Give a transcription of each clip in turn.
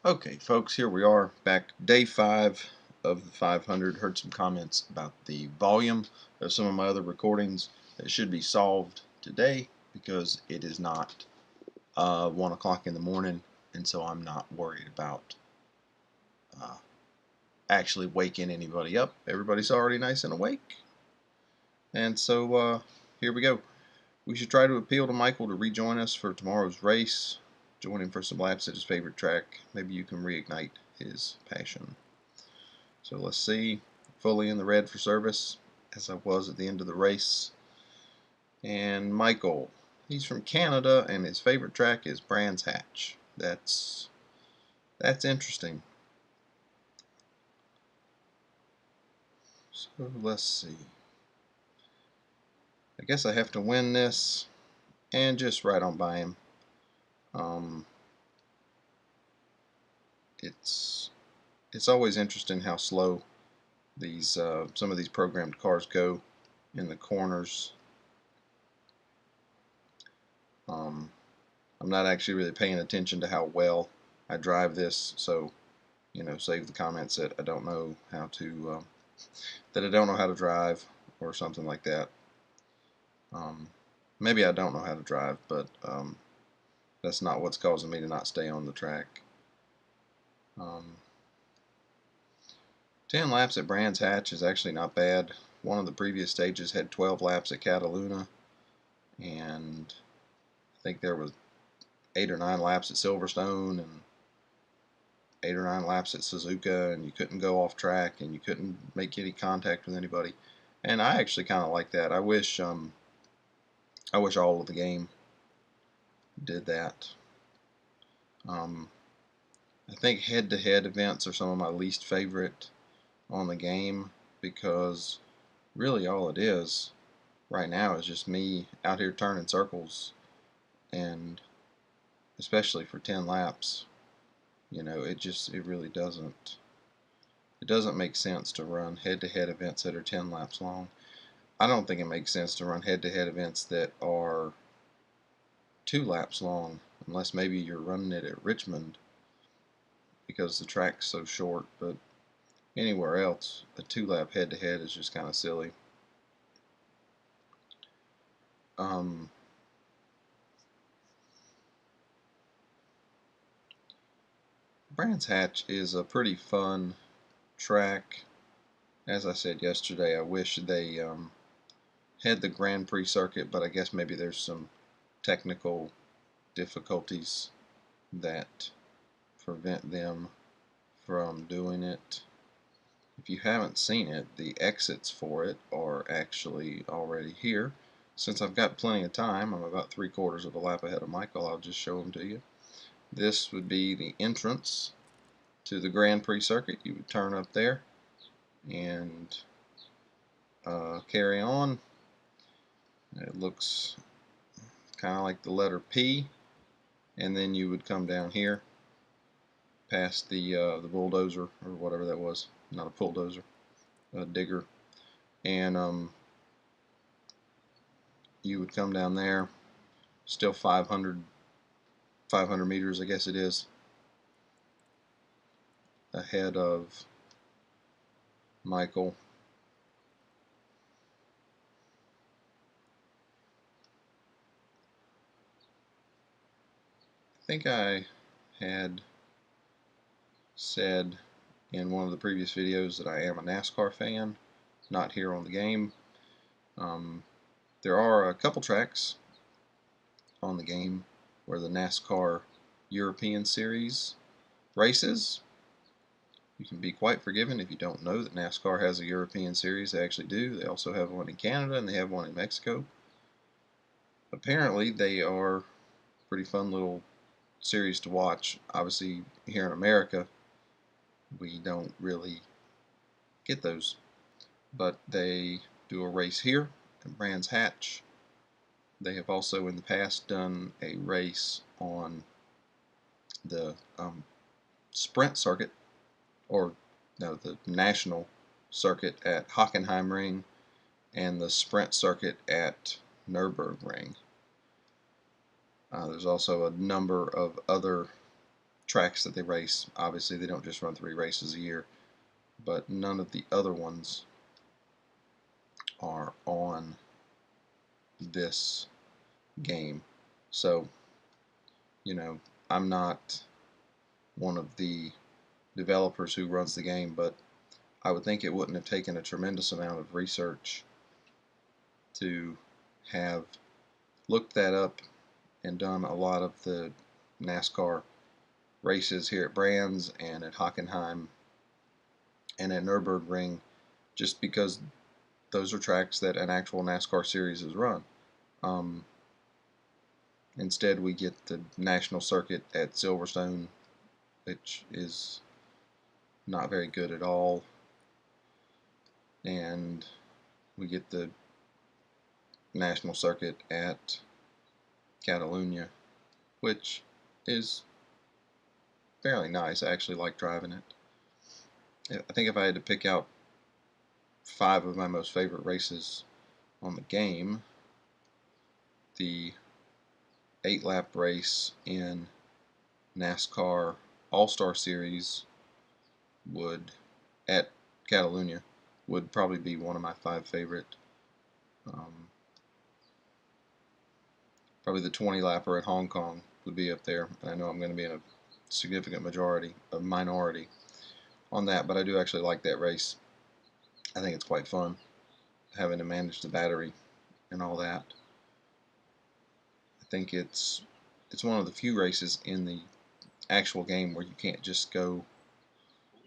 Okay, folks, here we are, back day 5 of the 500. Heard some comments about the volume of some of my other recordings that should be solved today because it is not 1 o'clock in the morning, and so I'm not worried about uh, actually waking anybody up. Everybody's already nice and awake, and so here we go. We should try to appeal to Michael to rejoin us for tomorrow's race. Join him for some laps at his favorite track. Maybe you can reignite his passion. So let's see, fully in the red for service, as I was at the end of the race. And Michael, he's from Canada, and his favorite track is Brands Hatch. That's interesting. So let's see. I guess I have to win this and just right on by him. It's always interesting how slow these some of these programmed cars go in the corners. I'm not actually really paying attention to how well I drive this, so save the comments that I don't know how to drive or something like that. Maybe I don't know how to drive, but that's not what's causing me to not stay on the track. 10 laps at Brands Hatch is actually not bad. One of the previous stages had 12 laps at Cataluna, and I think there was 8 or 9 laps at Silverstone and 8 or 9 laps at Suzuka, and you couldn't go off track and you couldn't make any contact with anybody. And I actually kind of like that. I wish all of the game did that. I think head-to-head events are some of my least favorite on the game because really all it is right now is just me out here turning circles, and especially for 10 laps, it really doesn't make sense to run head-to-head events that are 10 laps long. I don't think it makes sense to run head-to-head events that are 2 laps long, unless maybe you're running it at Richmond because the track's so short, but anywhere else, a 2-lap head-to-head is just kind of silly. Brands Hatch is a pretty fun track. As I said yesterday, I wish they had the Grand Prix circuit, but I guess maybe there's some technical difficulties that prevent them from doing it. If you haven't seen it, the exits for it are actually already here. Since I've got plenty of time, I'm about 3/4 of a lap ahead of Michael, I'll just show them to you. This would be the entrance to the Grand Prix circuit. You would turn up there and carry on. It looks kind of like the letter P, and then you would come down here past the bulldozer or whatever that was. Not a bulldozer, a digger, and you would come down there. Still 500 meters, I guess it is, ahead of Michael. I think I had said in one of the previous videos that I am a NASCAR fan, not here on the game. There are a couple tracks on the game where the NASCAR European Series races. You can be quite forgiven if you don't know that NASCAR has a European Series. They actually do. They also have one in Canada and they have one in Mexico. Apparently they are pretty fun little series to watch. Obviously here in America we don't really get those, but they do a race here at Brands Hatch. They have also in the past done a race on the sprint circuit, or no, the national circuit at Hockenheimring and the sprint circuit at Nürburgring. There's also a number of other tracks that they race. Obviously, they don't just run 3 races a year, but none of the other ones are on this game. So, you know, I'm not one of the developers who runs the game, but I would think it wouldn't have taken a tremendous amount of research to have looked that up and done a lot of the NASCAR races here at Brands and at Hockenheim and at Nürburgring, just because those are tracks that an actual NASCAR series is run. Instead, we get the national circuit at Silverstone, which is not very good at all, and we get the national circuit at Catalunya, which is fairly nice. I actually like driving it. I think if I had to pick out 5 of my most favorite races on the game, the 8-lap race in NASCAR All-Star Series at Catalunya would probably be one of my 5 favorite. Probably the 20-lapper at Hong Kong would be up there. I know I'm going to be in a significant minority on that, but I do actually like that race. I think it's quite fun having to manage the battery and all that. I think it's one of the few races in the actual game where you can't just go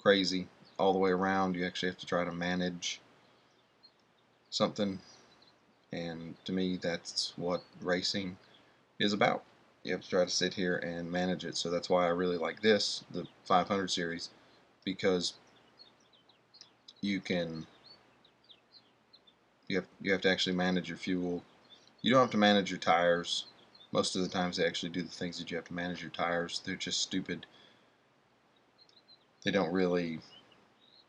crazy all the way around. You actually have to try to manage something, and to me that's what racing is about. You have to try to sit here and manage it. So that's why I really like this, the 500 series, because you have to actually manage your fuel. You don't have to manage your tires. Most of the times they actually do the things that you have to manage your tires. They're just stupid. They don't really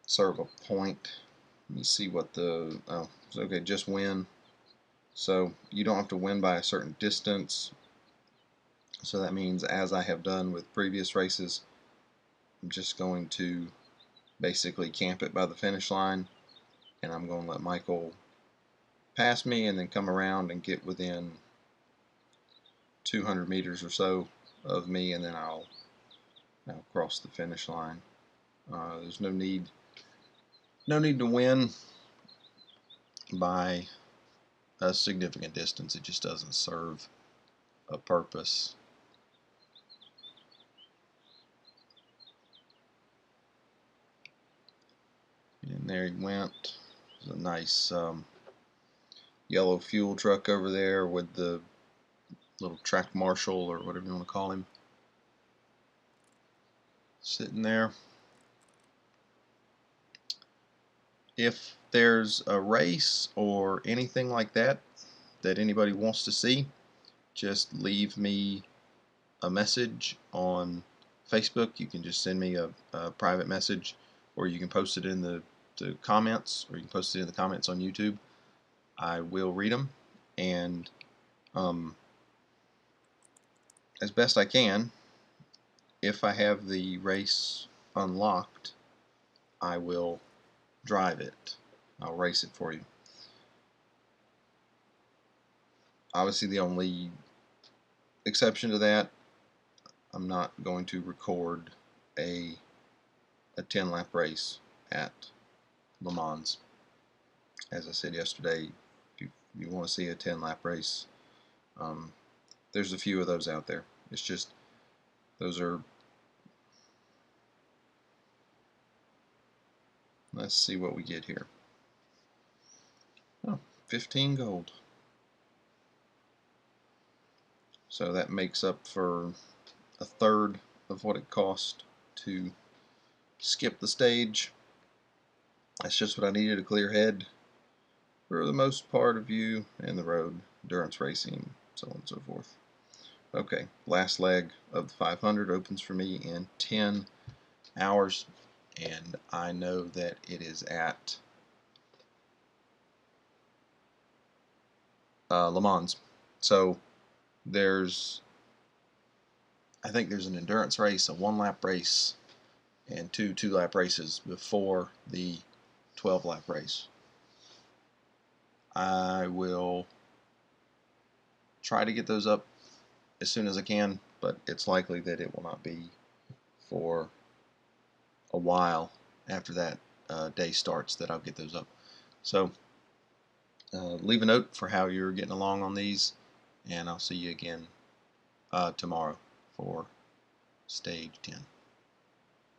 serve a point. Let me see what okay, just win. So you don't have to win by a certain distance. So that means, as I have done with previous races, I'm just going to basically camp it by the finish line, and I'm going to let Michael pass me and then come around and get within 200 meters or so of me, and then I'll cross the finish line. There's no need to win by a significant distance. It just doesn't serve a purpose. And there he went. There's a nice yellow fuel truck over there with the little track marshal, or whatever you want to call him, sitting there. If there's a race or anything like that anybody wants to see, just leave me a message on Facebook. You can just send me a private message, or you can post it in the comments, or you can post it in the comments on YouTube. I will read them, and as best I can, if I have the race unlocked, I will drive it. I'll race it for you. Obviously, the only exception to that, I'm not going to record a 10-lap race at Le Mans. As I said yesterday, if you want to see a 10-lap race, there's a few of those out there. It's just, those are, let's see what we get here. Oh, 15 gold. So that makes up for a third of what it cost to skip the stage. That's just what I needed, a clear head for the most part of you and the road, endurance racing, so on and so forth. Okay, last leg of the 500 opens for me in 10 hours, and I know that it is at Le Mans. So there's I think there's an endurance race, a 1-lap race, and 2 2-lap races before the 12-lap race. I will try to get those up as soon as I can, but it's likely that it will not be for a while after that day starts that I'll get those up. So leave a note for how you're getting along on these, and I'll see you again tomorrow for stage 10.